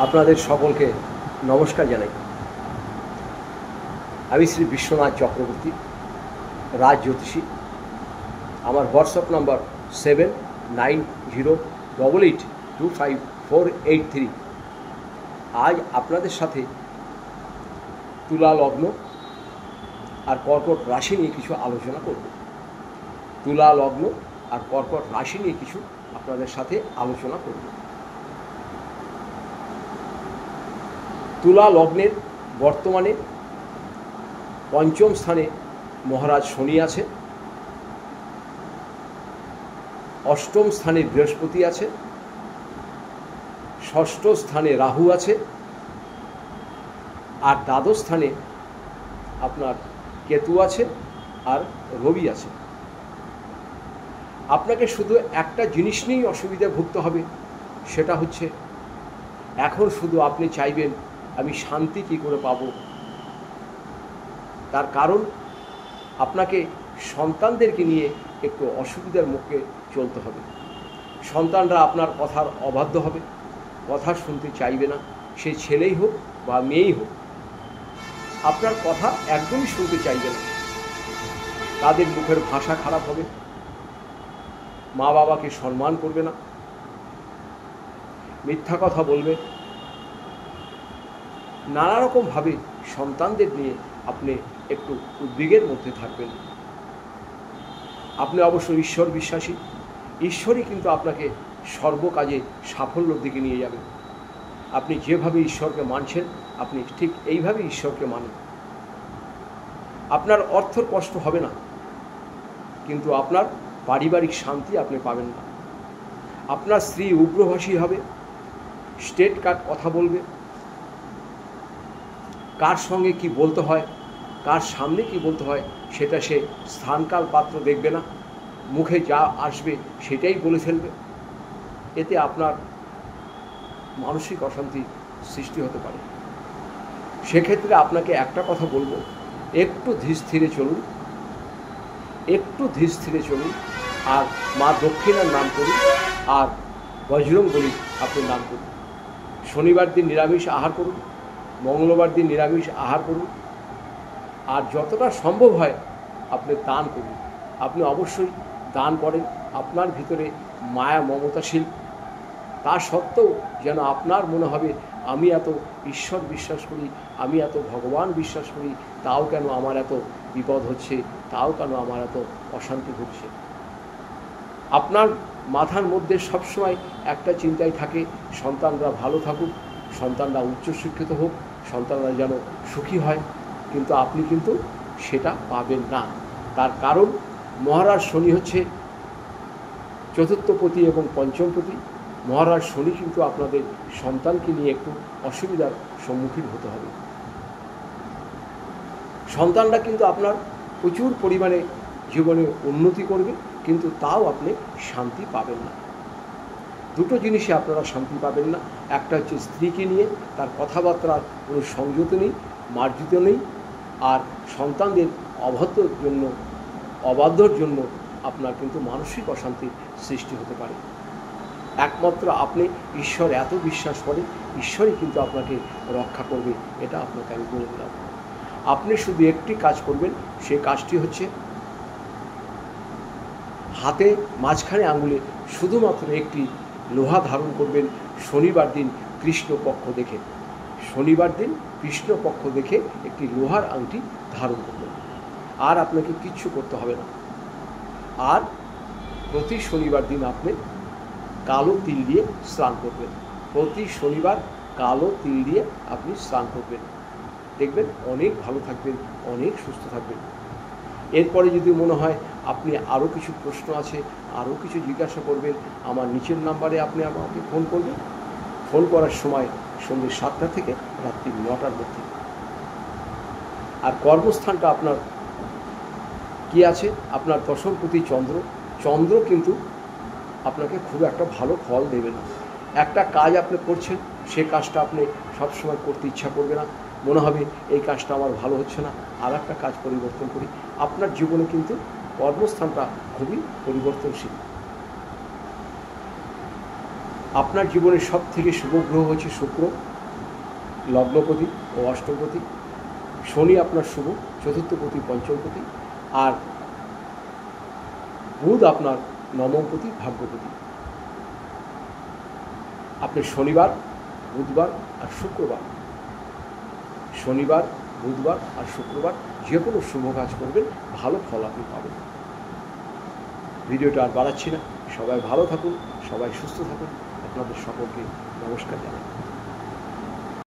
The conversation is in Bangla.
আপনাদের সকলকে নমস্কার জানাই। আমি শ্রী বিশ্বনাথ চক্রবর্তী, রাজ জ্যোতিষী। আমার হোয়াটসঅ্যাপ নাম্বার 7908825483। আজ আপনাদের সাথে তুলা লগ্ন আর কর্কট রাশি নিয়ে কিছু আলোচনা করব। তুলা লগ্ন আর কর্কট রাশি নিয়ে কিছু আপনাদের সাথে আলোচনা করব। তুলা লগ্নের বর্তমানে পঞ্চম স্থানে মহারাজ শনি আছে, অষ্টম স্থানে বৃহস্পতি আছে, ষষ্ঠ স্থানে রাহু আছে, আর দ্বাদশ স্থানে আপনার কেতু আছে আর রবি আছে। আপনাকে শুধু একটা জিনিস নিয়েই অসুবিধায় ভুগতে হবে, সেটা হচ্ছে এখন শুধু আপনি চাইবেন আমি শান্তি কী করে পাবো। তার কারণ আপনাকে সন্তানদেরকে নিয়ে একটু অসুবিধার মুখে চলতে হবে। সন্তানরা আপনার কথার অবাধ্য হবে, কথা শুনতে চাইবে না, সে ছেলেই হোক বা মেয়েই হোক, আপনার কথা একদমই শুনতে চাইবে না। তাদের মুখের ভাষা খারাপ হবে, মা বাবাকে সম্মান করবে না, মিথ্যা কথা বলবে, নানা রকমভাবে সন্তানদের নিয়ে আপনি একটু উদ্বেগের মধ্যে থাকবেন। আপনি অবশ্য ঈশ্বর বিশ্বাসী, ঈশ্বরই কিন্তু আপনাকে সর্বকাজে সাফল্যের দিকে নিয়ে যাবে। আপনি যেভাবে ঈশ্বরকে মানছেন, আপনি ঠিক এইভাবে ঈশ্বরকে মানেন। আপনার অর্থের কষ্ট হবে না, কিন্তু আপনার পারিবারিক শান্তি আপনি পাবেন না। আপনার স্ত্রী উগ্রভাষী হবে, স্টেট কাট কথা বলবে, কার সঙ্গে কি বলতে হয়, কার সামনে কি বলতে হয় সেটা সে স্থানকাল পাত্র দেখবে না, মুখে যা আসবে সেটাই বলে ফেলবে। এতে আপনার মানসিক অশান্তি সৃষ্টি হতে পারে। সেক্ষেত্রে আপনাকে একটা কথা বলবো, একটু ধীর স্থিরে চলুন, একটু ধীর স্থিরে চলুন, আর মা দক্ষিণার নাম করুন, আর বজরংবলী আপনি নাম করুন। শনিবার দিন নিরামিষ আহার করুন, মঙ্গলবার দিন নিরামিষ আহার করুন, আর যতটা সম্ভব হয় আপনি দান করুন। আপনি অবশ্যই দান করেন, আপনার ভিতরে মায়া মমতাশীল, তা সত্ত্বেও যেন আপনার মনে হবে আমি এত ঈশ্বর বিশ্বাস করি, আমি এত ভগবান বিশ্বাস করি, তাও কেন আমার এত বিপদ হচ্ছে, তাও কেন আমার এত অশান্তি ঘটছে। আপনার মাথার মধ্যে সবসময় একটা চিন্তাই থাকে, সন্তানরা ভালো থাকুক, সন্তানরা উচ্চশিক্ষিত হোক, সন্তানরা যেন সুখী হয়, কিন্তু আপনি কিন্তু সেটা পাবেন না। তার কারণ মহারাজ শনি হচ্ছে চতুর্থপতি এবং পঞ্চমপতি। মহারাজ শনি কিন্তু আপনাদের সন্তানকে নিয়ে একটু অসুবিধার সম্মুখীন হতে হবে। সন্তানরা কিন্তু আপনার প্রচুর পরিমাণে জীবনে উন্নতি করবে, কিন্তু তাও আপনি শান্তি পাবেন না। দুটো জিনিসে আপনারা শান্তি পাবেন না। একটা হচ্ছে স্ত্রীকে নিয়ে তার কথাবার্তার কোনো সংযত নেই, মার্জিত নেই, আর সন্তানদের অবাধ্যর জন্য আপনার কিন্তু মানসিক অশান্তির সৃষ্টি হতে পারে। একমাত্র আপনি ঈশ্বর এত বিশ্বাস করেন, ঈশ্বরই কিন্তু আপনাকে রক্ষা করবে, এটা আপনাকে আমি বলে দিলাম। আপনি শুধু একটি কাজ করবেন, সেই কাজটি হচ্ছে হাতে মাঝখানে আঙুলে শুধুমাত্র একটি লোহা ধারণ করবেন শনিবার দিন কৃষ্ণপক্ষ দেখে। শনিবার দিন কৃষ্ণপক্ষ দেখে একটি লোহার আংটি ধারণ করবেন, আর আপনাকে কিচ্ছু করতে হবে না। আর প্রতি শনিবার দিন আপনি কালো তিল দিয়ে স্নান করবেন। প্রতি শনিবার কালো তিল দিয়ে আপনি স্নান করবেন, দেখবেন অনেক ভালো থাকবেন, অনেক সুস্থ থাকবেন। এরপরে যদি মনে হয় আপনি আরও কিছু প্রশ্ন আছে, আরও কিছু জিজ্ঞাসা করবেন, আমার নিচের নাম্বারে আপনি আমাকে ফোন করবেন। ফোন করার সময় সন্ধ্যে 7টা থেকে রাত্রি 9টার মধ্যে। আর কর্মস্থানটা আপনার কি আছে, আপনার দশমপতি চন্দ্র। চন্দ্র কিন্তু আপনাকে খুব একটা ভালো ফল দেবে না। একটা কাজ আপনি করছেন, সে কাজটা আপনি সবসময় করতে ইচ্ছা করবে না, মনে হবে এই কাজটা আমার ভালো হচ্ছে না, আর একটা কাজ পরিবর্তন করি। আপনার জীবনে কিন্তু কর্মস্থানটা খুবই পরিবর্তনশীল। আপনার জীবনের সব থেকে শুভ গ্রহ হচ্ছে শুক্র, লগ্নপতি ও অষ্টমপতি। শনি আপনার শুভ চতুর্থপতি, পঞ্চমপতি। আর বুধ আপনার নবমপতি, ভাগ্যপতি। আপনি শনিবার, বুধবার আর শুক্রবার, শনিবার, বুধবার আর শুক্রবার যে কোনো শুভ কাজ করবেন, ভালো ফল আপনি পাবেন। ভিডিওটা আর বাড়াচ্ছি না। সবাই ভালো থাকুন, সবাই সুস্থ থাকুন। আপনাদের সকলকে নমস্কার জানাই।